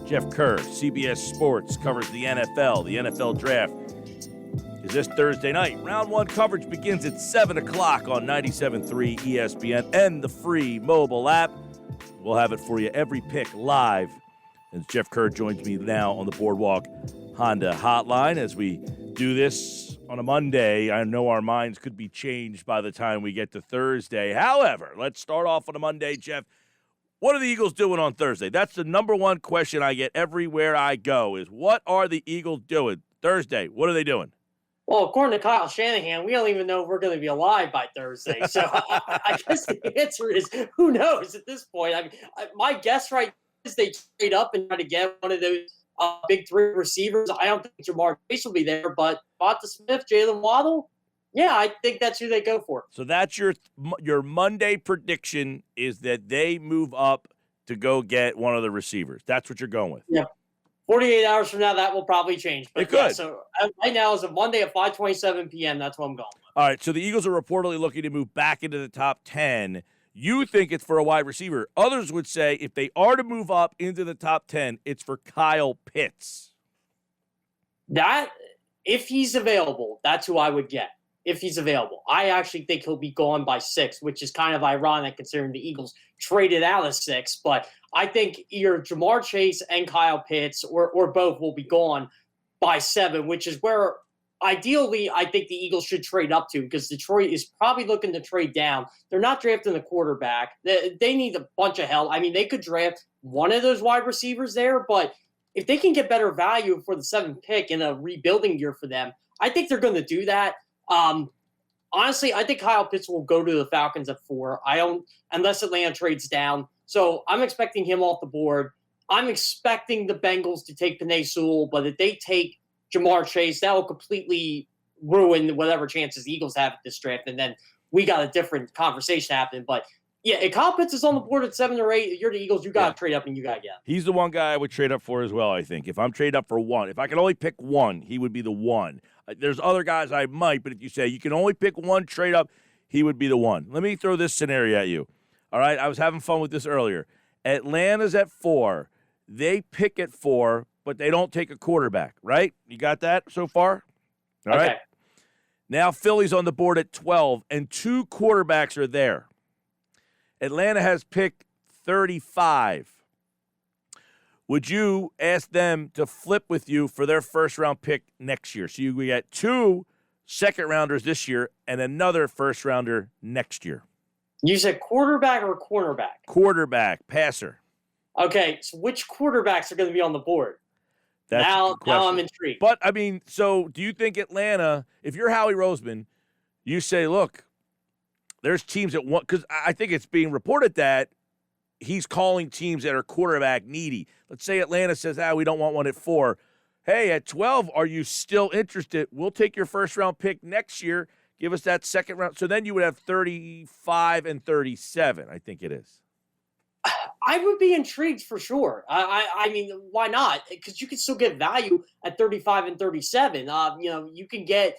Jeff Kerr, CBS Sports, covers the NFL. The NFL Draft is this Thursday night. Round one coverage begins at 7 o'clock on 97.3 ESPN and the free mobile app. We'll have it for you every pick live. As Jeff Kerr joins me now on the Boardwalk Honda Hotline as we do this on a Monday. I know our minds could be changed by the time we get to Thursday. However, let's start off on a Monday, Jeff. What are the Eagles doing on Thursday? That's the number one question I get everywhere I go is what are the Eagles doing Thursday? What are they doing? Well, according to Kyle Shanahan, we don't even know if we're going to be alive by Thursday. So I guess the answer is who knows at this point. I mean, my guess right is they trade up and try to get one of those big three receivers. I don't think Jamar Chase will be there, but Devonta Smith, Jalen Waddle, yeah, I think that's who they go for. So that's your Monday prediction is that they move up to go get one of the receivers. That's what you're going with. Yeah. 48 hours from now, that will probably change. But it could. Yeah, so right now, as of Monday at 5:27 p.m., that's what I'm going with. All right, so the Eagles are reportedly looking to move back into the top 10. You think it's for a wide receiver. Others would say if they are to move up into the top 10, it's for Kyle Pitts. That, if he's available, that's who I would get. If he's available. I actually think he'll be gone by 6, which is kind of ironic considering the Eagles traded out of 6. But I think either Jamar Chase and Kyle Pitts or both will be gone by 7, which is where ideally I think the Eagles should trade up to because Detroit is probably looking to trade down. They're not drafting a quarterback. They need a bunch of help. I mean, they could draft one of those wide receivers there, but if they can get better value for the 7th pick in a rebuilding year for them, I think they're going to do that. Honestly, I think Kyle Pitts will go to the Falcons at 4. Unless Atlanta trades down. So I'm expecting him off the board. I'm expecting the Bengals to take Penei Sewell, but if they take Jamar Chase, that will completely ruin whatever chances the Eagles have at this draft. And then we got a different conversation happening. But yeah, if Kyle Pitts is on the board at 7 or 8, you're the Eagles, you got to trade up and you got to get him. He's the one guy I would trade up for as well, I think. If I'm trading up for one, if I could only pick one, he would be the one. There's other guys I might, but if you say you can only pick one trade up, he would be the one. Let me throw this scenario at you. All right, I was having fun with this earlier. Atlanta's at 4. They pick at 4, but they don't take a quarterback, right? You got that so far? All right. Now Philly's on the board at 12, and 2 quarterbacks are there. Atlanta has picked 35. Would you ask them to flip with you for their first-round pick next year? So we got 2 second-rounders this year and another first-rounder next year. You said quarterback or cornerback? Quarterback, passer. Okay, so which quarterbacks are going to be on the board? Now I'm intrigued. But, I mean, so do you think Atlanta, if you're Howie Roseman, you say, look, there's teams that want – because I think it's being reported that he's calling teams that are quarterback needy. Let's say Atlanta says, we don't want one at 4. Hey, at 12, are you still interested? We'll take your first-round pick next year. Give us that second round. So then you would have 35 and 37, I think it is. I would be intrigued for sure. I mean, why not? Because you can still get value at 35 and 37. You can get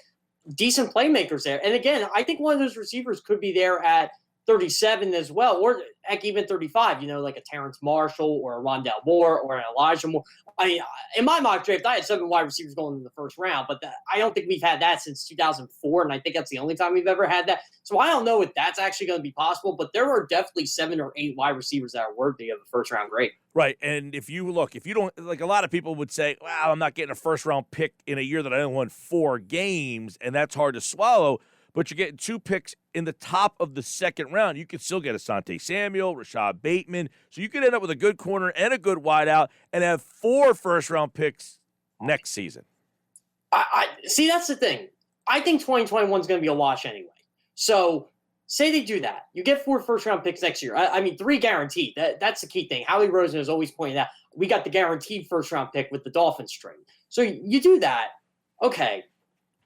decent playmakers there. And again, I think one of those receivers could be there at 37 as well, or heck, even 35, like a Terrence Marshall or a Rondale Moore or an Elijah Moore. I mean, in my mock draft, I had 7 wide receivers going in the first round, but I don't think we've had that since 2004, and I think that's the only time we've ever had that. So I don't know if that's actually going to be possible, but there are definitely 7 or 8 wide receivers that are worthy of a first-round grade. Right, and if you don't, like a lot of people would say, wow, I'm not getting a first-round pick in a year that I only won 4 games, and that's hard to swallow. But you're getting 2 picks in the top of the second round. You could still get Asante Samuel, Rashad Bateman. So you could end up with a good corner and a good wideout and have 4 first-round picks next season. I see, that's the thing. I think 2021 is going to be a wash anyway. So say they do that. You get 4 first-round picks next year. I mean, 3 guaranteed. That's the key thing. Howie Roseman has always pointed out, we got the guaranteed first-round pick with the Dolphins trade. So you do that. Okay.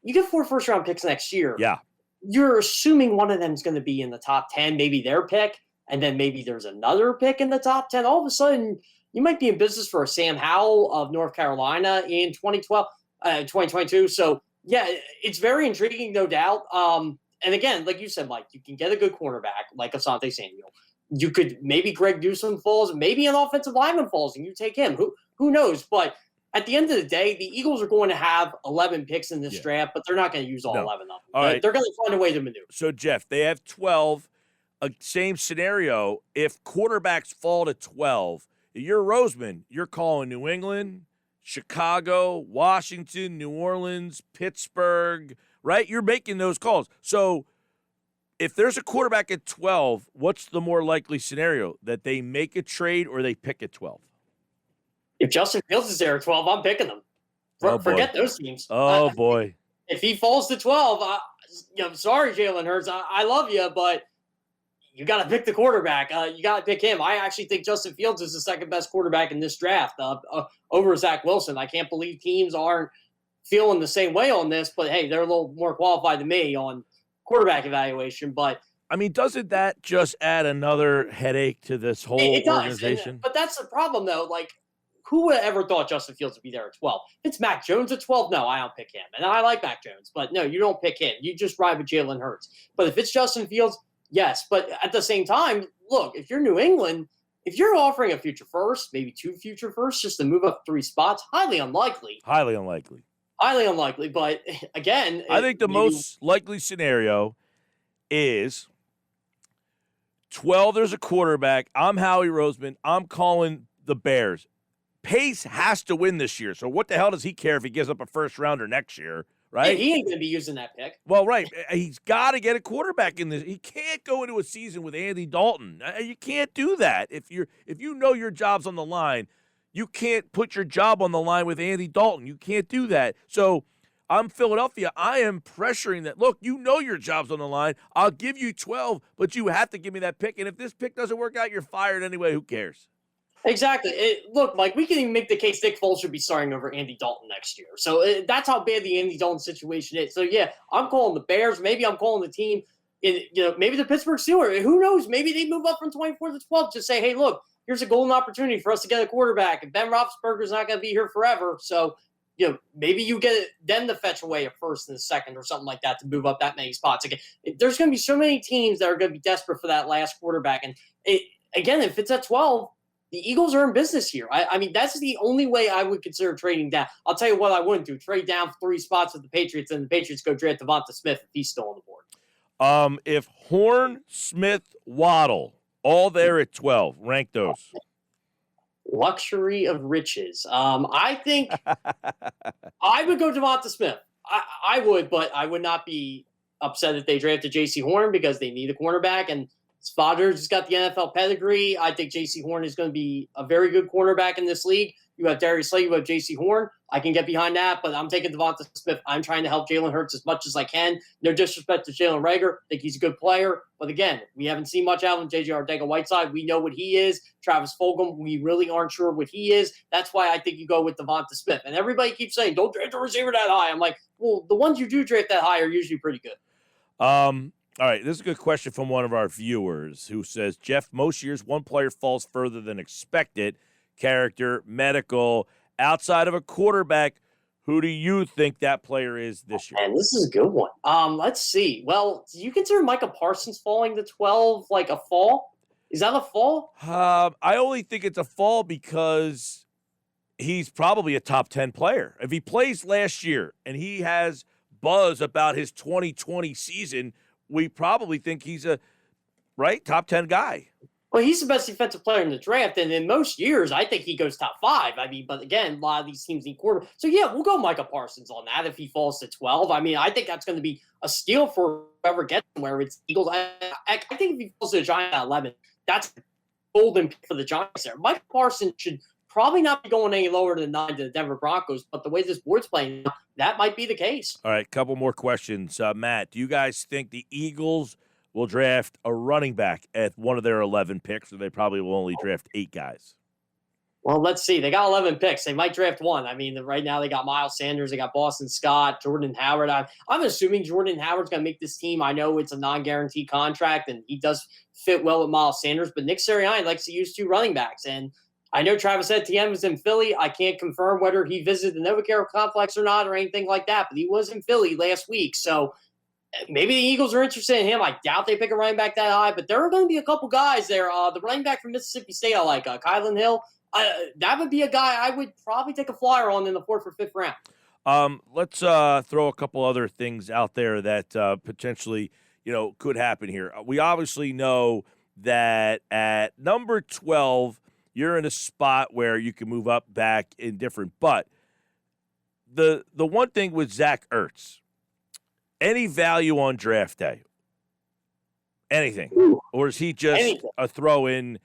You get 4 first-round picks next year. Yeah. You're assuming one of them is going to be in the top 10, maybe their pick, and then maybe there's another pick in the top 10. All of a sudden, you might be in business for a Sam Howell of North Carolina in 2022. So, yeah, it's very intriguing, no doubt. And again, like you said, Mike, you can get a good cornerback like Asante Samuel. You could maybe Greg Newsome falls, maybe an offensive lineman falls, and you take him. Who knows? But at the end of the day, the Eagles are going to have 11 picks in this draft, but they're not going to use all 11 of them. All right. They're going to find a way to maneuver. So, Jeff, they have 12. Same scenario. If quarterbacks fall to 12, you're Roseman. You're calling New England, Chicago, Washington, New Orleans, Pittsburgh, right? You're making those calls. So if there's a quarterback at 12, what's the more likely scenario? That they make a trade or they pick at 12? If Justin Fields is there at 12, I'm picking them. Forget those teams. Oh, boy. If he falls to 12, I'm sorry, Jalen Hurts. I love you, but you got to pick the quarterback. You got to pick him. I actually think Justin Fields is the second best quarterback in this draft over Zach Wilson. I can't believe teams aren't feeling the same way on this, but hey, they're a little more qualified than me on quarterback evaluation. But I mean, doesn't that just add another headache to this whole organization? But that's the problem, though. Like, who would have ever thought Justin Fields would be there at 12? If it's Mac Jones at 12, no, I don't pick him. And I like Mac Jones, but no, you don't pick him. You just ride with Jalen Hurts. But if it's Justin Fields, yes. But at the same time, look, if you're New England, if you're offering a future first, maybe 2 future firsts just to move up 3 spots, highly unlikely. Highly unlikely. Highly unlikely. But again, I think the most likely scenario is 12, there's a quarterback. I'm Howie Roseman. I'm calling the Bears. Pace has to win this year. So what the hell does he care if he gives up a first rounder next year, right? He ain't going to be using that pick. Well, right. He's got to get a quarterback in this. He can't go into a season with Andy Dalton. You can't do that. If you know your job's on the line, you can't put your job on the line with Andy Dalton. You can't do that. So I'm Philadelphia. I am pressuring that. Look, you know your job's on the line. I'll give you 12, but you have to give me that pick. And if this pick doesn't work out, you're fired anyway. Who cares? Exactly. Look, Mike, we can even make the case Nick Foles should be starting over Andy Dalton next year. So that's how bad the Andy Dalton situation is. So, yeah, I'm calling the Bears. Maybe I'm calling the team. Maybe the Pittsburgh Steelers. Who knows? Maybe they move up from 24 to 12 to say, hey, look, here's a golden opportunity for us to get a quarterback. And Ben Roethlisberger's not going to be here forever. So, maybe you get them to fetch away a first and a second or something like that to move up that many spots. Again, there's going to be so many teams that are going to be desperate for that last quarterback. And, again, if it's at 12, the Eagles are in business here. I mean, that's the only way I would consider trading down. I'll tell you what I wouldn't do. Trade down 3 spots with the Patriots, and the Patriots go draft Devonta Smith if he's still on the board. If Horn, Smith, Waddle, all there at 12, rank those. Luxury of riches. I think I would go Devonta Smith. I would, but I would not be upset if they drafted J.C. Horn because they need a cornerback, and his father's just got the NFL pedigree. I think J.C. Horn is going to be a very good cornerback in this league. You have Darius Slay, you have J.C. Horn. I can get behind that, but I'm taking Devonta Smith. I'm trying to help Jalen Hurts as much as I can. No disrespect to Jalen Reagor. I think he's a good player. But again, we haven't seen much out of him. J.J. Arcega-Whiteside, we know what he is. Travis Fulgham, we really aren't sure what he is. That's why I think you go with Devonta Smith. And everybody keeps saying, don't draft a receiver that high. I'm like, well, the ones you do draft that high are usually pretty good. All right, this is a good question from one of our viewers who says, Jeff, most years one player falls further than expected. Character, medical, outside of a quarterback. Who do you think that player is this year? And this is a good one. Let's see. Well, do you consider Micah Parsons falling to 12 like a fall? Is that a fall? I only think it's a fall because he's probably a top 10 player. If he plays last year and he has buzz about his 2020 season, we probably think he's a top 10 guy. Well, he's the best defensive player in the draft, and in most years, I think he goes top 5. I mean, but again, a lot of these teams need quarter. So, yeah, we'll go Micah Parsons on that if he falls to 12. I mean, I think that's going to be a steal for whoever gets him, where it's Eagles. I think if he falls to the Giants at 11, that's a golden pick for the Giants there. Micah Parsons should probably not be going any lower than 9 to the Denver Broncos, but the way this board's playing, that might be the case. All right, couple more questions. Matt, do you guys think the Eagles will draft a running back at one of their 11 picks, or they probably will only draft 8 guys? Well, let's see. They got 11 picks. They might draft 1. I mean, right now they got Miles Sanders, they got Boston Scott, Jordan Howard. I'm assuming Jordan Howard's going to make this team. I know it's a non-guaranteed contract, and he does fit well with Miles Sanders, but Nick Sirianni likes to use 2 running backs, and I know Travis Etienne was in Philly. I can't confirm whether he visited the Novacare complex or not or anything like that, but he was in Philly last week. So Maybe the Eagles are interested in him. I doubt they pick a running back that high, but there are going to be a couple guys there. The running back from Mississippi State, I like Kylan Hill. That would be a guy I would probably take a flyer on in the 4th or 5th round. Let's throw a couple other things out there that potentially, could happen here. We obviously know that at number 12, you're in a spot where you can move up, back, indifferent. But the one thing with Zach Ertz, any value on draft day? Anything? Ooh, or is he just anything. a throw-in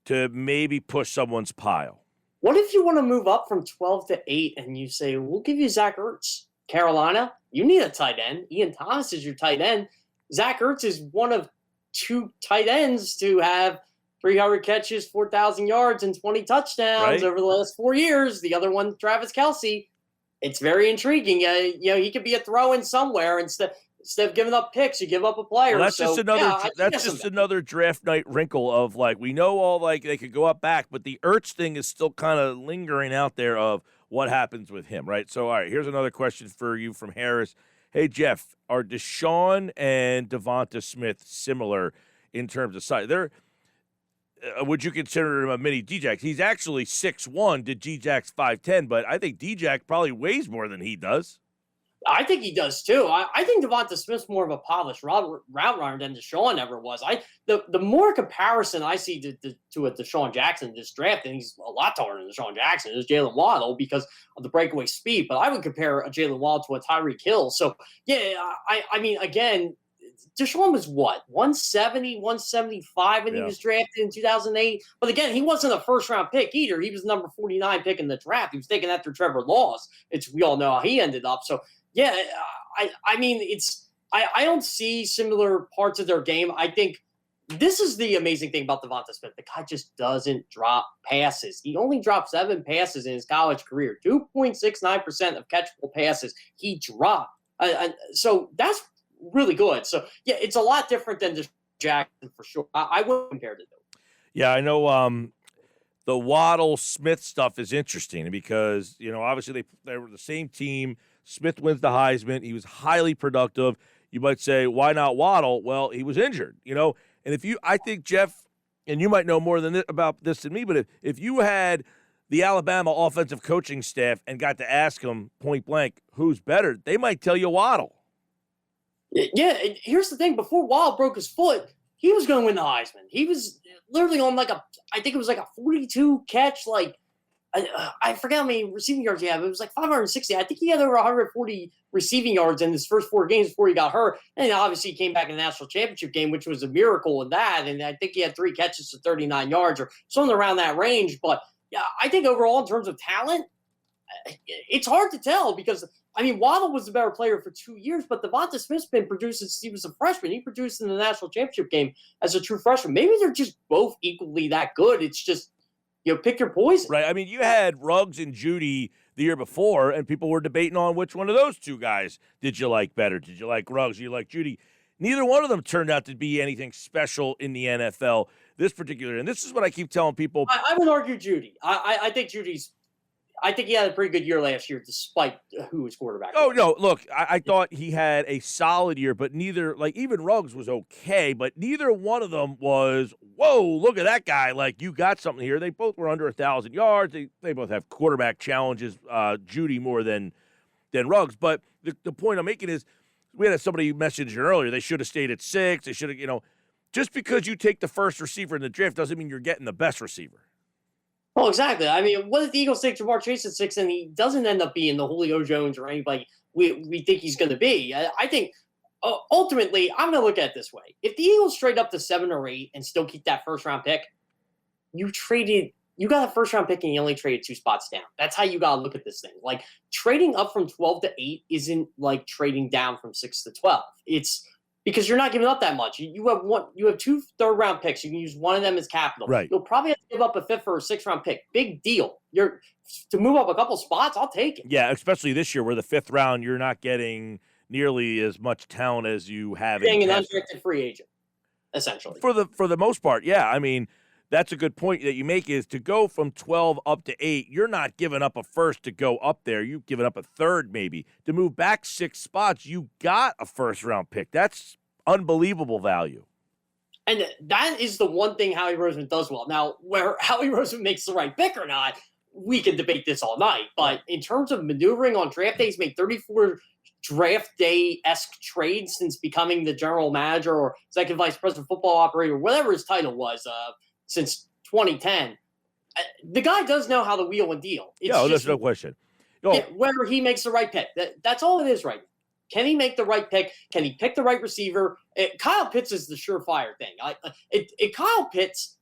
to maybe push someone's pile? What if you want to move up from 12 to 8 and you say, we'll give you Zach Ertz? Carolina, you need a tight end. Ian Thomas is your tight end. Zach Ertz is one of 2 tight ends to have 300 catches, 4,000 yards, and 20 touchdowns over the last 4 years. The other one, Travis Kelce. It's very intriguing. He could be a throw-in somewhere instead of giving up picks. You give up a player. Well, that's just another draft night wrinkle of we know all they could go up back, but the Ertz thing is still kind of lingering out there of what happens with him, right? So, all right, here's another question for you from Harris. Hey, Jeff, are Deshaun and Devonta Smith similar in terms of size? Would you consider him a mini D-Jack? He's actually 6'1" to D-Jack's 5'10", but I think D-Jack probably weighs more than he does. I think he does too. I think Devonta Smith's more of a polished route runner than Deshaun ever was. The more comparison I see to a Deshaun Jackson this draft, and he's a lot taller than Deshaun Jackson, is Jalen Waddle because of the breakaway speed. But I would compare a Jalen Waddle to a Tyreek Hill. So yeah, I mean, again, Deshaun was what, 170, 175 when he was drafted in 2008. But again, he wasn't a first-round pick either. He was number 49 pick in the draft. He was taken after Trevor Lawrence. We all know how he ended up. So yeah, I mean, I don't see similar parts of their game. I think this is the amazing thing about Devonta Smith. The guy just doesn't drop passes. He only dropped 7 passes in his college career. 2.69% of catchable passes he dropped. So that's really good. So yeah, it's a lot different than just Jackson for sure. I wouldn't compare the two. Yeah, I know. The Waddle Smith stuff is interesting because obviously they were the same team. Smith wins the Heisman. He was highly productive. You might say, why not Waddle? Well, he was injured. And I think Jeff, and you might know more about this than me, but if you had the Alabama offensive coaching staff and got to ask them point blank who's better, they might tell you Waddle. Yeah, and here's the thing. Before Waddle broke his foot, he was going to win the Heisman. He was literally on I think it was a 42 catch, I forget how many receiving yards he had, but it was 560. I think he had over 140 receiving yards in his first 4 games before he got hurt. And obviously he came back in the national championship game, which was a miracle in that. And I think he had 3 catches for 39 yards or something around that range. But yeah, I think overall in terms of talent, it's hard to tell because, Waddle was the better player for 2 years, but Devonta Smith's been produced since he was a freshman. He produced in the national championship game as a true freshman. Maybe they're just both equally that good. It's just, pick your poison. Right. You had Ruggs and Judy the year before, and people were debating on which one of those 2 guys did you like better. Did you like Ruggs? Did you like Judy? Neither one of them turned out to be anything special in the NFL this particular. And this is what I keep telling people. I would argue Judy. I think I think he had a pretty good year last year despite who his quarterback was. Oh, no, look, I thought he had a solid year, but neither, even Ruggs was okay, but neither one of them was, whoa, look at that guy, you got something here. They both were under 1,000 yards. They both have quarterback challenges, Judy more than Ruggs. But the point I'm making is we had somebody message earlier, they should have stayed at 6. They should have, just because you take the first receiver in the draft doesn't mean you're getting the best receiver. Oh, exactly. What if the Eagles take Jamar Chase at 6 and he doesn't end up being the Julio Jones or anybody we think he's going to be? I think ultimately, I'm going to look at it this way. If the Eagles trade up to 7 or 8 and still keep that first-round pick, you got a first-round pick and you only traded 2 spots down. That's how you got to look at this thing. Trading up from 12 to 8 isn't like trading down from 6 to 12. It's because you're not giving up that much. You have 2 third-round picks. You can use one of them as capital. Right. You'll probably have to give up a 5th or a 6th-round pick. Big deal. To move up a couple spots, I'll take it. Yeah, especially this year where the 5th round, you're not getting nearly as much talent as you have. Being an undrafted free agent, essentially. For the most part, yeah. that's a good point that you make, is to go from 12 up to 8, you're not giving up a first to go up there. You've given up a third maybe. To move back 6 spots, you got a first-round pick. That's unbelievable value. And that is the one thing Howie Roseman does well. Now, where Howie Roseman makes the right pick or not, we can debate this all night. But in terms of maneuvering on draft day, he's made 34 draft day-esque trades since becoming the general manager or executive vice president football operator, whatever his title was, since 2010. The guy does know how to wheel and deal. There's no question. Whether he makes the right pick. That's all it is right now. Can he make the right pick? Can he pick the right receiver? Kyle Pitts is the surefire thing. Kyle Pitts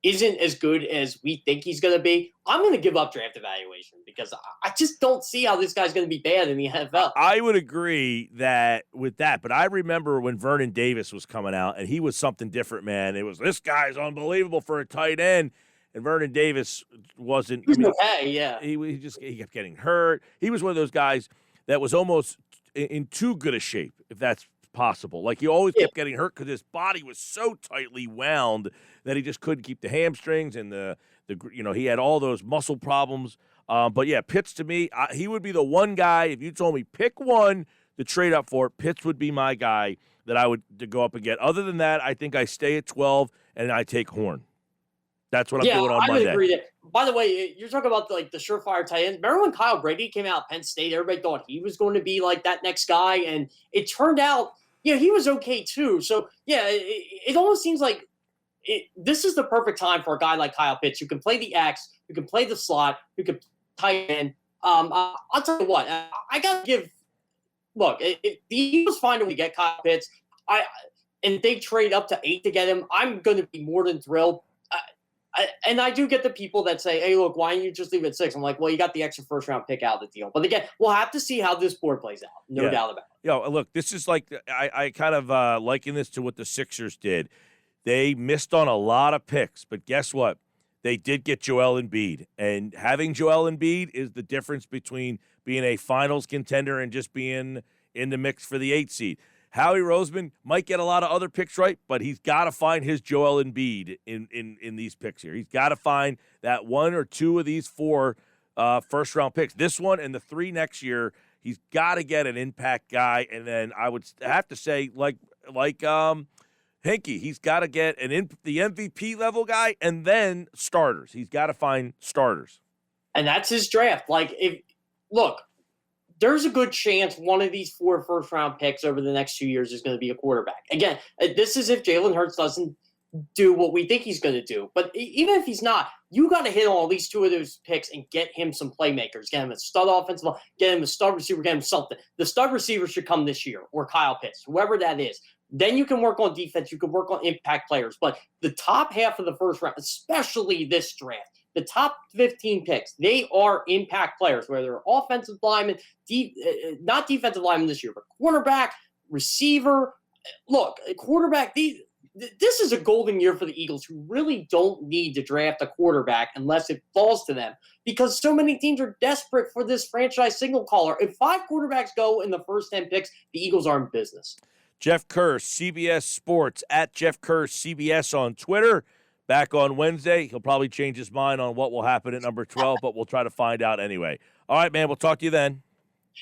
isn't as good as we think he's going to be, I'm going to give up draft evaluation because I just don't see how this guy's going to be bad in the NFL. I would agree with that, but I remember when Vernon Davis was coming out, and he was something different, man. It was, this guy's unbelievable for a tight end, and Vernon Davis wasn't. Okay, yeah. He kept getting hurt. He was one of those guys that was almost in too good a shape, if that's possible. Like, he always kept getting hurt because his body was so tightly wound that he just couldn't keep the hamstrings and he had all those muscle problems. But yeah, Pitts to me, he would be the one guy. If you told me pick one to trade up for, Pitts would be my guy that I would to go up and get. Other than that, I think I stay at 12 and I take Horn. That's what I'm doing on Monday. I would agree that. By the way, you're talking about the surefire tight ends. Remember when Kyle Brady came out of Penn State? Everybody thought he was going to be like that next guy, and it turned out, he was okay too. So it almost seems like this is the perfect time for a guy like Kyle Pitts who can play the X, who can play the slot, who can tight end. I'll tell you what, I got to give. Look, if the Eagles find a way to get Kyle Pitts, and they trade up to 8 to get him, I'm going to be more than thrilled. And I do get the people that say, hey, look, why don't you just leave it at 6? I'm like, well, you got the extra first-round pick out of the deal. But again, we'll have to see how this board plays out. No doubt about it. Look, this is like I kind of liken this to what the Sixers did. They missed on a lot of picks, but guess what? They did get Joel Embiid. And having Joel Embiid is the difference between being a finals contender and just being in the mix for the 8 seed. Howie Roseman might get a lot of other picks right, but he's got to find his Joel Embiid in these picks here. He's got to find that 1 or 2 of these 4 first-round picks. This one and the 3 next year, he's got to get an impact guy. And then I would have to say, like Hinkie, he's got to get the MVP level guy and then starters. He's got to find starters. And that's his draft. There's a good chance one of these 4 first-round picks over the next 2 years is going to be a quarterback. Again, this is if Jalen Hurts doesn't do what we think he's going to do. But even if he's not, you got to hit on at least 2 of those picks and get him some playmakers. Get him a stud offensive line, get him a stud receiver, get him something. The stud receiver should come this year, or Kyle Pitts, whoever that is. Then you can work on defense. You can work on impact players. But the top half of the first round, especially this draft, the top 15 picks, they are impact players, whether they're offensive linemen, not defensive linemen this year, but quarterback, receiver. Look, quarterback, this is a golden year for the Eagles, who really don't need to draft a quarterback unless it falls to them, because so many teams are desperate for this franchise signal caller. If 5 quarterbacks go in the first 10 picks, the Eagles are in business. Jeff Kerr, CBS Sports, at Jeff Kerr CBS on Twitter. Back on Wednesday. He'll probably change his mind on what will happen at number 12, but we'll try to find out anyway. All right, man, we'll talk to you then.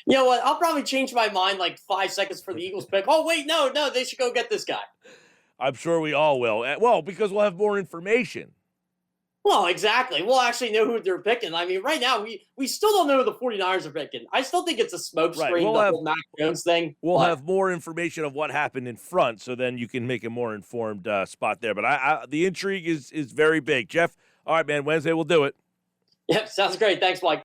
You know what? I'll probably change my mind like 5 seconds for the Eagles pick. Oh, wait, no, they should go get this guy. I'm sure we all will. Well, because we'll have more information. Well, exactly. We'll actually know who they're picking. I mean, right now, we still don't know who the 49ers are picking. I still think it's a smokescreen, the whole Mac Jones thing. We'll have more information of what happened in front, so then you can make a more informed spot there. But the intrigue is very big. Jeff, all right, man, Wednesday we'll do it. Yep, sounds great. Thanks, Mike.